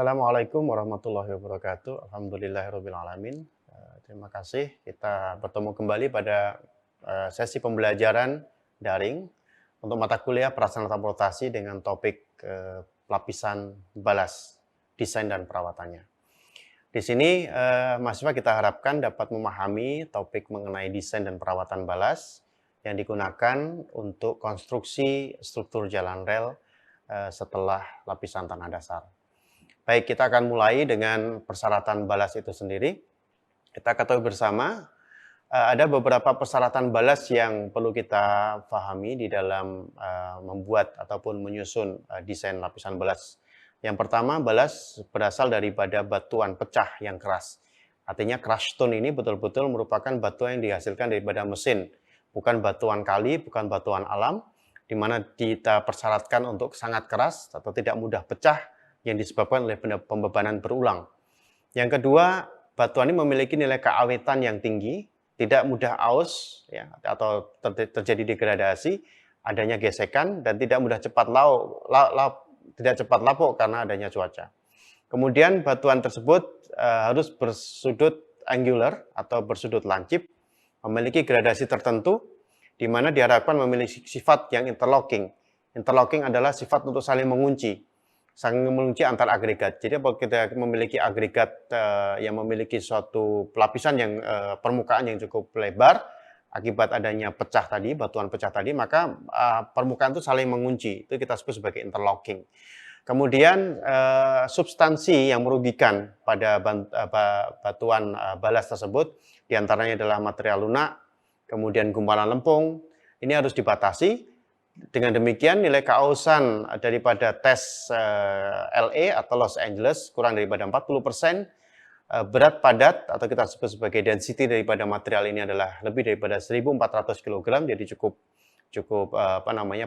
Assalamualaikum warahmatullahi wabarakatuh. Alhamdulillahirabbil alamin. Terima kasih kita bertemu kembali pada sesi pembelajaran daring untuk mata kuliah perasaan transportasi dengan topik lapisan balas, desain dan perawatannya. Di sini mahasiswa kita harapkan dapat memahami topik mengenai desain dan perawatan balas yang digunakan untuk konstruksi struktur jalan rel setelah lapisan tanah dasar. Baik, kita akan mulai dengan persyaratan balas itu sendiri. Kita ketahui bersama, ada beberapa persyaratan balas yang perlu kita pahami di dalam membuat ataupun menyusun desain lapisan balas. Yang pertama, balas berasal daripada batuan pecah yang keras. Artinya crush stone ini betul-betul merupakan batuan yang dihasilkan daripada mesin. Bukan batuan kali, bukan batuan alam, di mana kita persyaratkan untuk sangat keras atau tidak mudah pecah, yang disebabkan oleh pembebanan berulang. Yang kedua, batuan ini memiliki nilai keawetan yang tinggi, tidak mudah aus ya, atau terjadi degradasi, adanya gesekan, dan tidak mudah cepat lapuk karena adanya cuaca. Kemudian batuan tersebut harus bersudut angular atau bersudut lancip, memiliki gradasi tertentu, di mana diharapkan memiliki sifat yang interlocking. Interlocking adalah sifat untuk saling mengunci antar agregat. Jadi kalau kita memiliki agregat yang memiliki suatu lapisan yang permukaan yang cukup lebar akibat adanya pecah tadi, batuan pecah tadi, maka permukaan itu saling mengunci. Itu kita sebut sebagai interlocking. Kemudian substansi yang merugikan pada batuan balas tersebut diantaranya adalah material lunak, kemudian gumpalan lempung. Ini harus dibatasi. Dengan demikian nilai keausan daripada tes LA atau Los Angeles kurang daripada 40%, berat padat atau kita sebut sebagai density daripada material ini adalah lebih daripada 1.400 kg, jadi cukup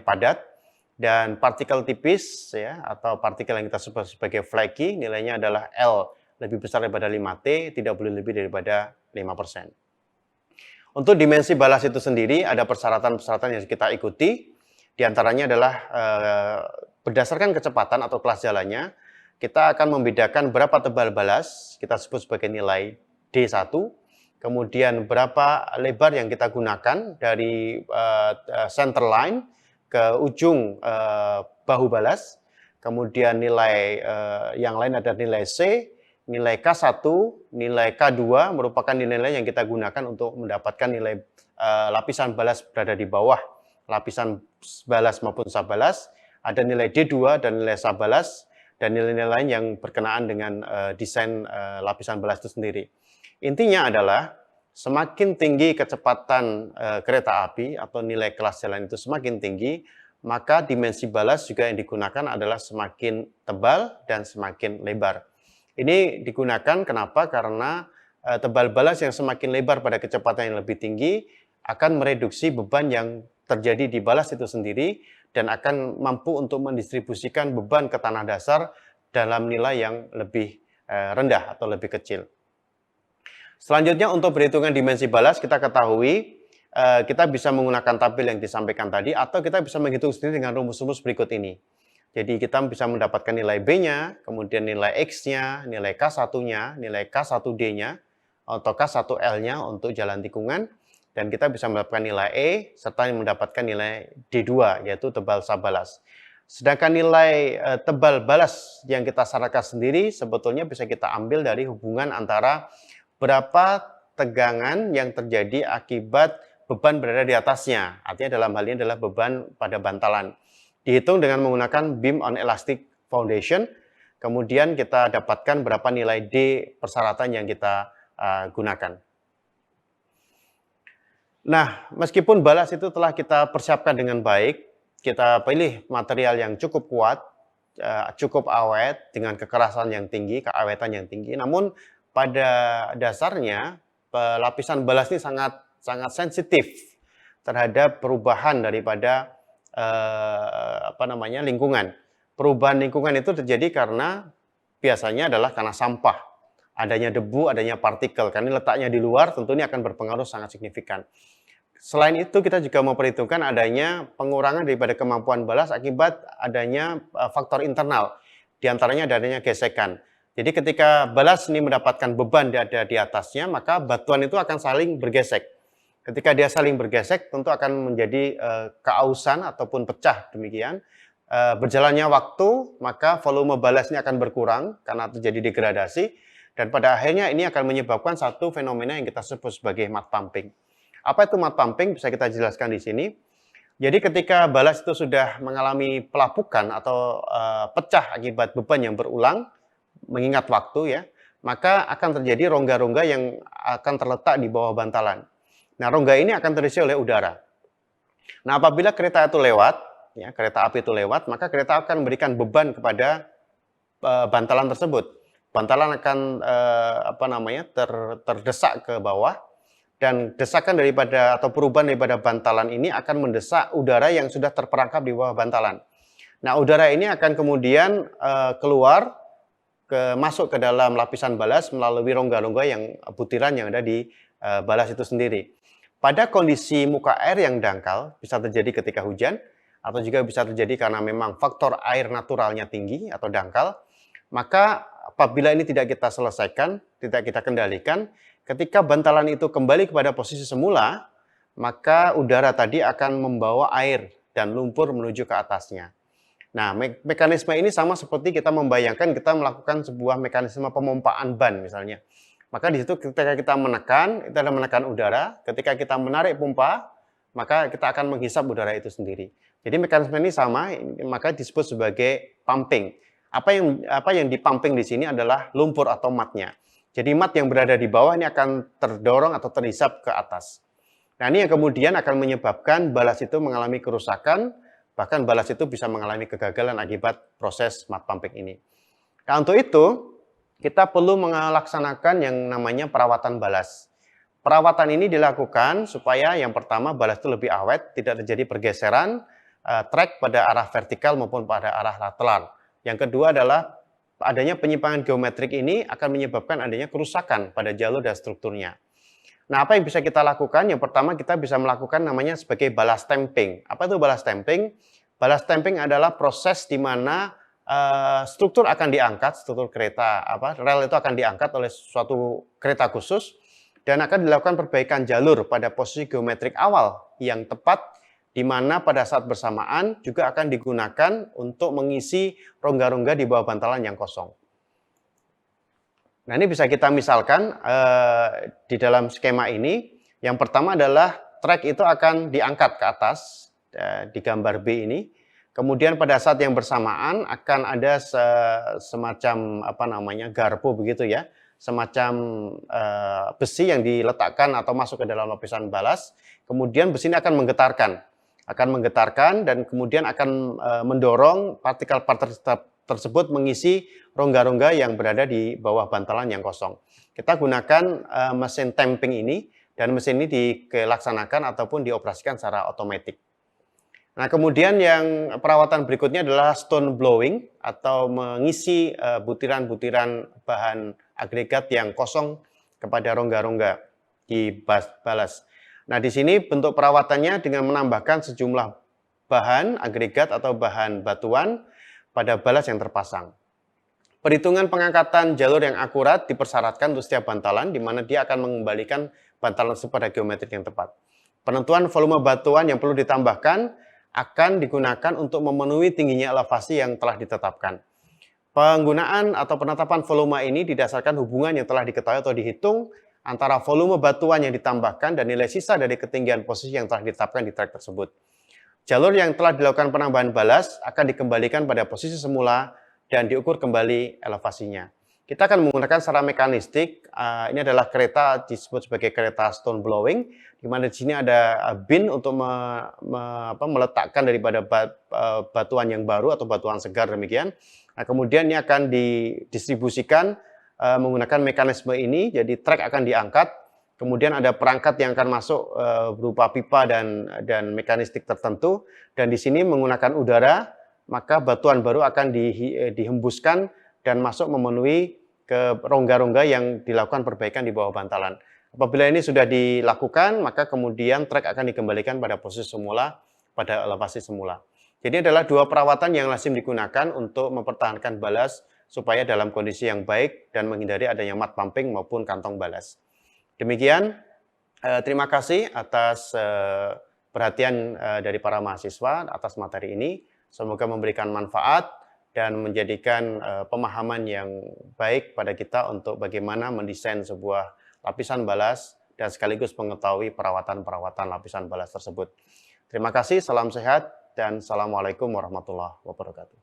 padat, dan partikel tipis ya atau partikel yang kita sebut sebagai flaky nilainya adalah L lebih besar daripada 5T, tidak boleh lebih daripada 5%. Untuk dimensi balas itu sendiri ada persyaratan-persyaratan yang kita ikuti. Di antaranya adalah berdasarkan kecepatan atau kelas jalannya, kita akan membedakan berapa tebal balas, kita sebut sebagai nilai D1, kemudian berapa lebar yang kita gunakan dari center line ke ujung bahu balas, kemudian nilai yang lain ada nilai C, nilai K1, nilai K2 merupakan nilai yang kita gunakan untuk mendapatkan nilai lapisan balas berada di bawah lapisan balas maupun sabalas, ada nilai D2 dan nilai sabalas, dan nilai-nilai lain yang berkenaan dengan desain lapisan balas itu sendiri. Intinya adalah semakin tinggi kecepatan kereta api atau nilai kelas jalan itu semakin tinggi, maka dimensi balas juga yang digunakan adalah semakin tebal dan semakin lebar. Ini digunakan kenapa? Karena tebal balas yang semakin lebar pada kecepatan yang lebih tinggi akan mereduksi beban yang terjadi di balas itu sendiri dan akan mampu untuk mendistribusikan beban ke tanah dasar dalam nilai yang lebih rendah atau lebih kecil. Selanjutnya untuk perhitungan dimensi balas kita ketahui kita bisa menggunakan tabel yang disampaikan tadi atau kita bisa menghitung sendiri dengan rumus-rumus berikut ini. Jadi kita bisa mendapatkan nilai B-nya, kemudian nilai X-nya, nilai K1-nya, nilai K1D-nya, atau K1L-nya untuk jalan tikungan. Dan kita bisa mendapatkan nilai E, serta mendapatkan nilai D2, yaitu tebal sabalas. Sedangkan nilai tebal balas yang kita syaratkan sendiri, sebetulnya bisa kita ambil dari hubungan antara berapa tegangan yang terjadi akibat beban berada di atasnya. Artinya dalam hal ini adalah beban pada bantalan. Dihitung dengan menggunakan beam on elastic foundation, kemudian kita dapatkan berapa nilai D persyaratan yang kita gunakan. Nah, meskipun balas itu telah kita persiapkan dengan baik, kita pilih material yang cukup kuat, cukup awet, dengan kekerasan yang tinggi, keawetan yang tinggi. Namun pada dasarnya lapisan balas ini sangat sensitif terhadap perubahan daripada lingkungan. Perubahan lingkungan itu terjadi karena biasanya adalah karena sampah. Adanya debu, adanya partikel, karena letaknya di luar tentu ini akan berpengaruh sangat signifikan. Selain itu kita juga memperhitungkan adanya pengurangan daripada kemampuan balas akibat adanya faktor internal, di antaranya adanya gesekan. Jadi ketika balas ini mendapatkan beban ada di atasnya, maka batuan itu akan saling bergesek. Ketika dia saling bergesek, tentu akan menjadi keausan ataupun pecah demikian. Berjalannya waktu, maka volume balasnya akan berkurang karena terjadi degradasi, dan pada akhirnya ini akan menyebabkan satu fenomena yang kita sebut sebagai mud pumping. Apa itu mud pumping? Bisa kita jelaskan di sini. Jadi ketika balas itu sudah mengalami pelapukan atau pecah akibat beban yang berulang, mengingat waktu ya, maka akan terjadi rongga-rongga yang akan terletak di bawah bantalan. Nah, rongga ini akan terisi oleh udara. Nah, apabila kereta itu lewat, ya, kereta api itu lewat, maka kereta akan memberikan beban kepada bantalan tersebut. Bantalan akan terdesak ke bawah, dan desakan daripada atau perubahan daripada bantalan ini akan mendesak udara yang sudah terperangkap di bawah bantalan. Nah, udara ini akan kemudian keluar masuk ke dalam lapisan balas melalui rongga-rongga yang butiran yang ada di balas itu sendiri. Pada kondisi muka air yang dangkal, bisa terjadi ketika hujan, atau juga bisa terjadi karena memang faktor air naturalnya tinggi atau dangkal, maka apabila ini tidak kita selesaikan, tidak kita kendalikan, ketika bantalan itu kembali kepada posisi semula, maka udara tadi akan membawa air dan lumpur menuju ke atasnya. Nah, mekanisme ini sama seperti kita membayangkan kita melakukan sebuah mekanisme pemompaan ban misalnya. Maka di situ ketika kita menekan, itu adalah menekan udara. Ketika kita menarik pompa, maka kita akan menghisap udara itu sendiri. Jadi mekanisme ini sama, maka disebut sebagai pumping. Apa yang dipumping di sini adalah lumpur atau mudnya. Jadi mud yang berada di bawah ini akan terdorong atau terhisap ke atas. Nah, ini yang kemudian akan menyebabkan balas itu mengalami kerusakan, bahkan balas itu bisa mengalami kegagalan akibat proses mud pumping ini. Nah, untuk itu, kita perlu melaksanakan yang namanya perawatan balas. Perawatan ini dilakukan supaya yang pertama balas itu lebih awet, tidak terjadi pergeseran trek pada arah vertikal maupun pada arah lateral. Yang kedua adalah adanya penyimpangan geometrik ini akan menyebabkan adanya kerusakan pada jalur dan strukturnya. Nah, apa yang bisa kita lakukan? Yang pertama kita bisa melakukan namanya sebagai balas stamping. Apa itu balas stamping? Balas stamping adalah proses di mana struktur akan diangkat, struktur kereta rel itu akan diangkat oleh suatu kereta khusus dan akan dilakukan perbaikan jalur pada posisi geometrik awal yang tepat, di mana pada saat bersamaan juga akan digunakan untuk mengisi rongga-rongga di bawah bantalan yang kosong. Nah, ini bisa kita misalkan di dalam skema ini. Yang pertama adalah trek itu akan diangkat ke atas di gambar B ini. Kemudian pada saat yang bersamaan akan ada semacam garpu begitu ya, semacam besi yang diletakkan atau masuk ke dalam lapisan balas. Kemudian besi ini akan menggetarkan dan kemudian akan mendorong partikel-partikel tersebut mengisi rongga-rongga yang berada di bawah bantalan yang kosong. Kita gunakan mesin tamping ini, dan mesin ini dilaksanakan ataupun dioperasikan secara otomatis. Nah, kemudian yang perawatan berikutnya adalah stone blowing atau mengisi butiran-butiran bahan agregat yang kosong kepada rongga-rongga di balas. Nah, di sini bentuk perawatannya dengan menambahkan sejumlah bahan agregat atau bahan batuan pada balas yang terpasang. Perhitungan pengangkatan jalur yang akurat dipersyaratkan untuk setiap bantalan, di mana dia akan mengembalikan bantalan tersebut pada geometrik yang tepat. Penentuan volume batuan yang perlu ditambahkan akan digunakan untuk memenuhi tingginya elevasi yang telah ditetapkan. Penggunaan atau penetapan volume ini didasarkan hubungan yang telah diketahui atau dihitung antara volume batuan yang ditambahkan dan nilai sisa dari ketinggian posisi yang telah ditetapkan di trek tersebut. Jalur yang telah dilakukan penambahan balas akan dikembalikan pada posisi semula dan diukur kembali elevasinya. Kita akan menggunakan secara mekanistik. Ini adalah kereta disebut sebagai kereta stone blowing, di mana di sini ada bin untuk meletakkan daripada batuan yang baru atau batuan segar demikian. Nah, kemudian ini akan didistribusikan menggunakan mekanisme ini. Jadi trek akan diangkat, kemudian ada perangkat yang akan masuk berupa pipa dan mekanistik tertentu, dan di sini menggunakan udara, maka batuan baru akan dihembuskan dan masuk memenuhi ke rongga-rongga yang dilakukan perbaikan di bawah bantalan. Apabila ini sudah dilakukan, maka kemudian trek akan dikembalikan pada posisi semula, pada elevasi semula. Jadi adalah dua perawatan yang lazim digunakan untuk mempertahankan balas supaya dalam kondisi yang baik dan menghindari adanya mud pumping maupun kantong balas. Demikian, terima kasih atas perhatian dari para mahasiswa atas materi ini. Semoga memberikan manfaat dan menjadikan pemahaman yang baik pada kita untuk bagaimana mendesain sebuah lapisan balas dan sekaligus mengetahui perawatan-perawatan lapisan balas tersebut. Terima kasih, salam sehat, dan Assalamualaikum warahmatullahi wabarakatuh.